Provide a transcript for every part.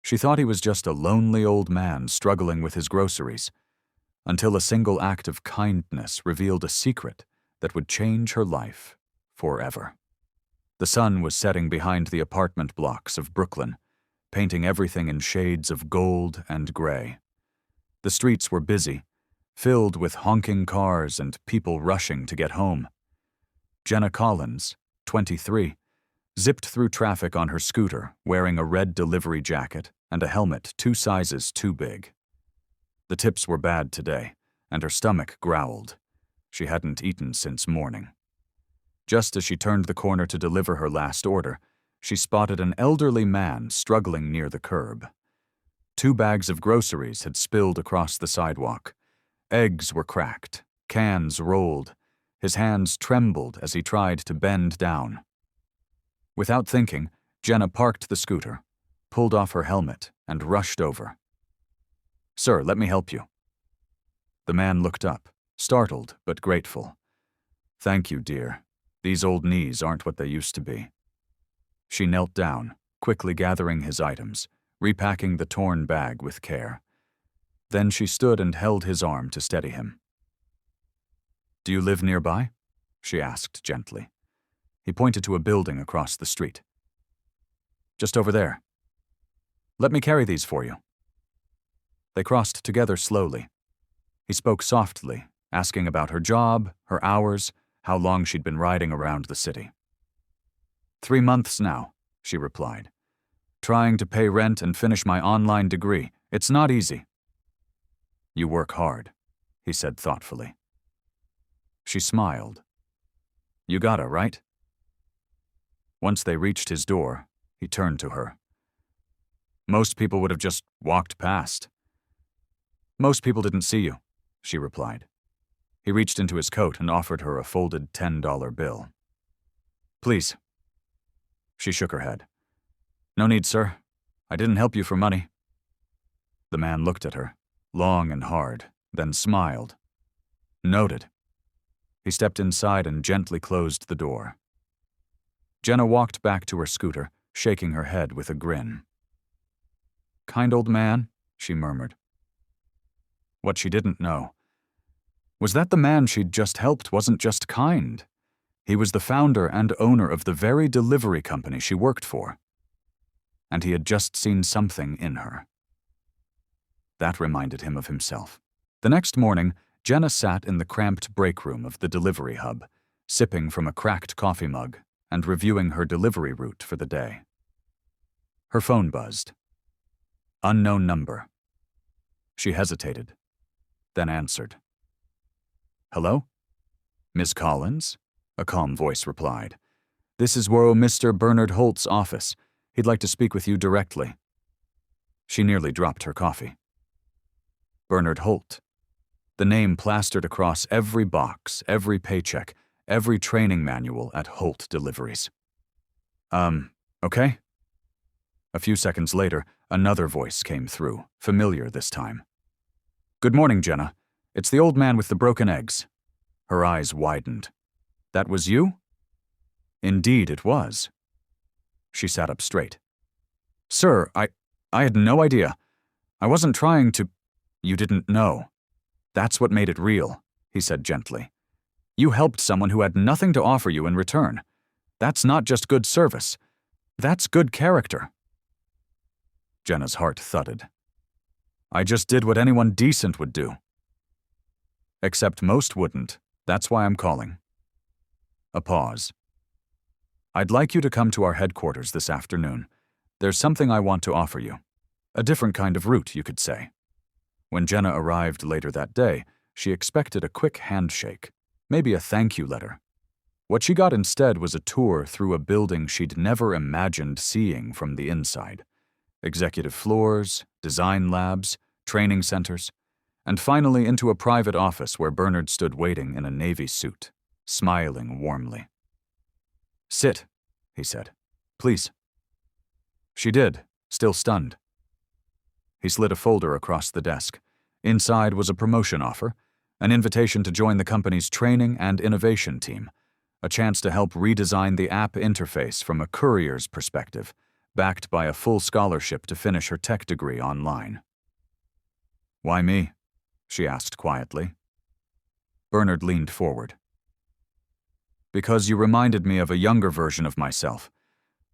She thought he was just a lonely old man struggling with his groceries, until a single act of kindness revealed a secret that would change her life forever. The sun was setting behind the apartment blocks of Brooklyn, painting everything in shades of gold and gray. The streets were busy, filled with honking cars and people rushing to get home. Jenna Collins, 23, zipped through traffic on her scooter, wearing a red delivery jacket and a helmet 2 sizes too big. The tips were bad today, and her stomach growled. She hadn't eaten since morning. Just as she turned the corner to deliver her last order, she spotted an elderly man struggling near the curb. 2 bags of groceries had spilled across the sidewalk. Eggs were cracked, cans rolled. His hands trembled as he tried to bend down. Without thinking, Jenna parked the scooter, pulled off her helmet, and rushed over. "Sir, let me help you." The man looked up, startled but grateful. "Thank you, dear. These old knees aren't what they used to be." She knelt down, quickly gathering his items, repacking the torn bag with care. Then she stood and held his arm to steady him. "Do you live nearby?" she asked gently. He pointed to a building across the street. "Just over there." "Let me carry these for you." They crossed together slowly. He spoke softly, asking about her job, her hours, how long she'd been riding around the city. 3 months now, she replied. "Trying to pay rent and finish my online degree. It's not easy." "You work hard," he said thoughtfully. She smiled. "You gotta, right?" Once they reached his door, he turned to her. "Most people would have just walked past." "Most people didn't see you," she replied. He reached into his coat and offered her a folded $10 bill. "Please." She shook her head. "No need, sir. I didn't help you for money." The man looked at her, long and hard, then smiled. "Noted." He stepped inside and gently closed the door. Jenna walked back to her scooter, shaking her head with a grin. "Kind old man," she murmured. What she didn't know was that the man she'd just helped wasn't just kind. He was the founder and owner of the very delivery company she worked for. And he had just seen something in her. That reminded him of himself. The next morning, Jenna sat in the cramped break room of the delivery hub, sipping from a cracked coffee mug and reviewing her delivery route for the day. Her phone buzzed. Unknown number. She hesitated, then answered. "Hello? Ms. Collins?" a calm voice replied. "This is Mr. Bernard Holt's office. He'd like to speak with you directly." She nearly dropped her coffee. Bernard Holt. The name plastered across every box, every paycheck, every training manual at Holt Deliveries. Okay?" A few seconds later, another voice came through, familiar this time. "Good morning, Jenna. It's the old man with the broken eggs." Her eyes widened. "That was you?" Indeed it was. She sat up straight. "Sir, I had no idea. I wasn't trying to—" "You didn't know. That's what made it real," he said gently. "You helped someone who had nothing to offer you in return. That's not just good service. That's good character." Jenna's heart thudded. "I just did what anyone decent would do." "Except most wouldn't. That's why I'm calling." A pause. "I'd like you to come to our headquarters this afternoon. There's something I want to offer you. A different kind of route, you could say." When Jenna arrived later that day, she expected a quick handshake, maybe a thank you letter. What she got instead was a tour through a building she'd never imagined seeing from the inside. Executive floors, design labs, training centers, and finally into a private office where Bernard stood waiting in a navy suit, smiling warmly. "Sit," he said. "Please." She did, still stunned. He slid a folder across the desk. Inside was a promotion offer, an invitation to join the company's training and innovation team, a chance to help redesign the app interface from a courier's perspective, backed by a full scholarship to finish her tech degree online. "Why me?" she asked quietly. Bernard leaned forward. "Because you reminded me of a younger version of myself.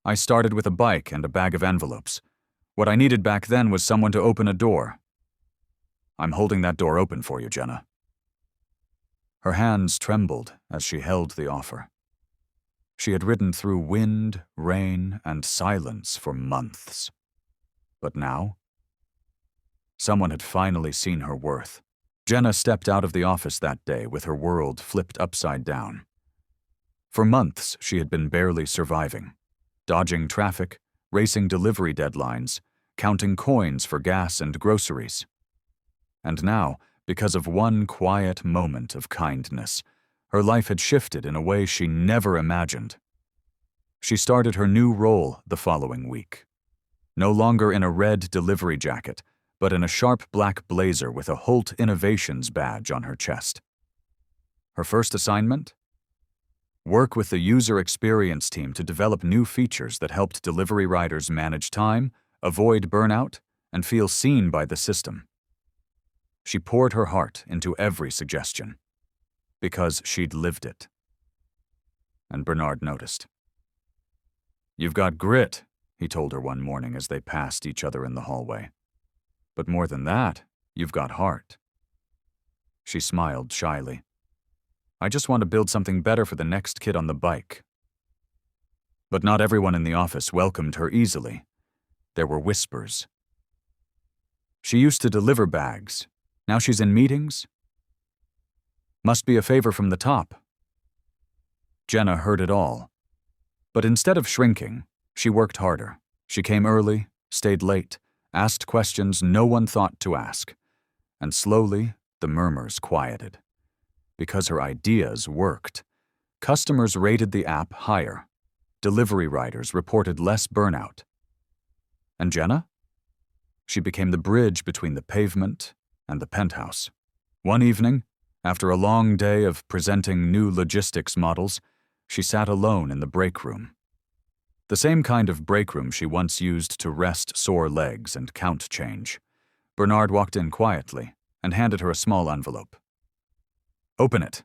I started with a bike and a bag of envelopes. What I needed back then was someone to open a door. I'm holding that door open for you, Jenna." Her hands trembled as she held the offer. She had ridden through wind, rain, and silence for months. But now, someone had finally seen her worth. Jenna stepped out of the office that day with her world flipped upside down. For months, she had been barely surviving, dodging traffic, racing delivery deadlines, counting coins for gas and groceries. And now, because of one quiet moment of kindness, her life had shifted in a way she never imagined. She started her new role the following week. No longer in a red delivery jacket, but in a sharp black blazer with a Holt Innovations badge on her chest. Her first assignment? Work with the user experience team to develop new features that helped delivery riders manage time, avoid burnout, and feel seen by the system. She poured her heart into every suggestion, because she'd lived it. And Bernard noticed. "You've got grit," he told her one morning as they passed each other in the hallway. "But more than that, you've got heart." She smiled shyly. "I just want to build something better for the next kid on the bike." But not everyone in the office welcomed her easily. There were whispers. "She used to deliver bags. Now she's in meetings? Must be a favor from the top." Jenna heard it all. But instead of shrinking, she worked harder. She came early, stayed late, asked questions no one thought to ask. And slowly, the murmurs quieted. Because her ideas worked. Customers rated the app higher. Delivery riders reported less burnout. And Jenna? She became the bridge between the pavement and the penthouse. One evening, after a long day of presenting new logistics models, she sat alone in the break room. The same kind of break room she once used to rest sore legs and count change. Bernard walked in quietly and handed her a small envelope. "Open it."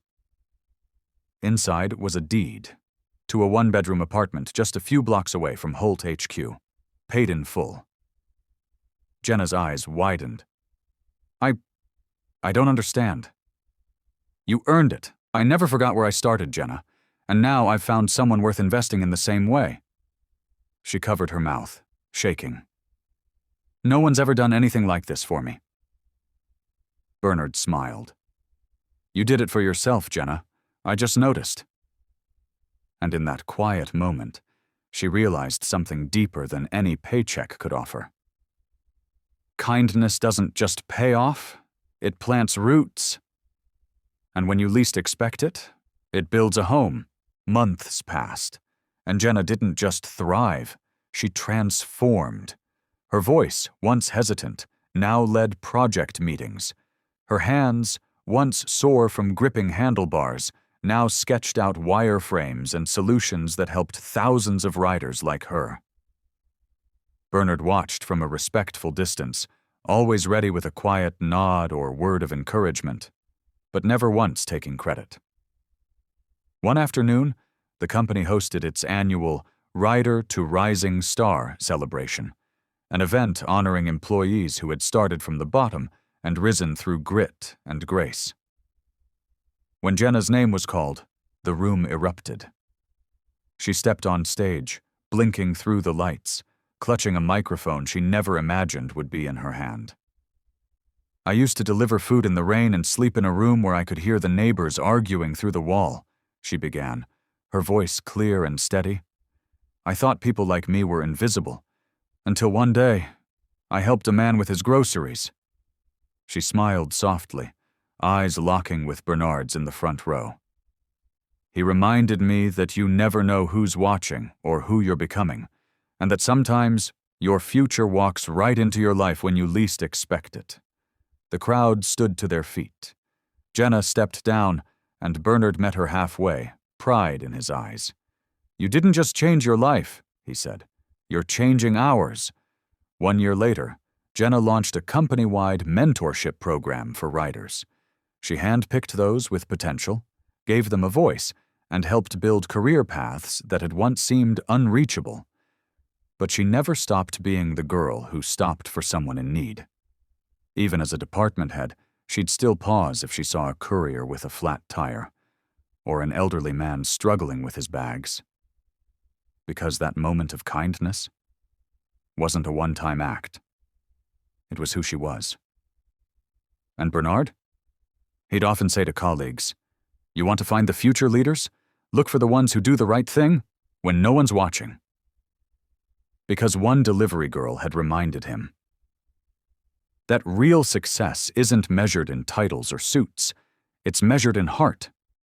Inside was a deed to a one-bedroom apartment just a few blocks away from Holt HQ, paid in full. Jenna's eyes widened. I don't understand." "You earned it. I never forgot where I started, Jenna. And now I've found someone worth investing in the same way." She covered her mouth, shaking. "No one's ever done anything like this for me." Bernard smiled. "You did it for yourself, Jenna. I just noticed." And in that quiet moment, she realized something deeper than any paycheck could offer. Kindness doesn't just pay off, it plants roots. And when you least expect it, it builds a home. Months passed, and Jenna didn't just thrive, she transformed. Her voice, once hesitant, now led project meetings. Her hands, once sore from gripping handlebars, now sketched out wireframes and solutions that helped thousands of riders like her. Bernard watched from a respectful distance, always ready with a quiet nod or word of encouragement, but never once taking credit. One afternoon, the company hosted its annual Rider to Rising Star celebration, an event honoring employees who had started from the bottom and risen through grit and grace. When Jenna's name was called, the room erupted. She stepped on stage, blinking through the lights, clutching a microphone she never imagined would be in her hand. "I used to deliver food in the rain and sleep in a room where I could hear the neighbors arguing through the wall," she began, her voice clear and steady. "I thought people like me were invisible, until one day, I helped a man with his groceries." She smiled softly, eyes locking with Bernard's in the front row. "He reminded me that you never know who's watching or who you're becoming, and that sometimes your future walks right into your life when you least expect it." The crowd stood to their feet. Jenna stepped down, and Bernard met her halfway, pride in his eyes. "You didn't just change your life," he said. You're changing ours. 1 year later, Jenna launched a company-wide mentorship program for writers. She handpicked those with potential, gave them a voice, and helped build career paths that had once seemed unreachable. But she never stopped being the girl who stopped for someone in need. Even as a department head, she'd still pause if she saw a courier with a flat tire, or an elderly man struggling with his bags. Because that moment of kindness wasn't a one-time act. It was who she was. And Bernard? He'd often say to colleagues, "You want to find the future leaders? Look for the ones who do the right thing when no one's watching." Because one delivery girl had reminded him that real success isn't measured in titles or suits. It's measured in heart.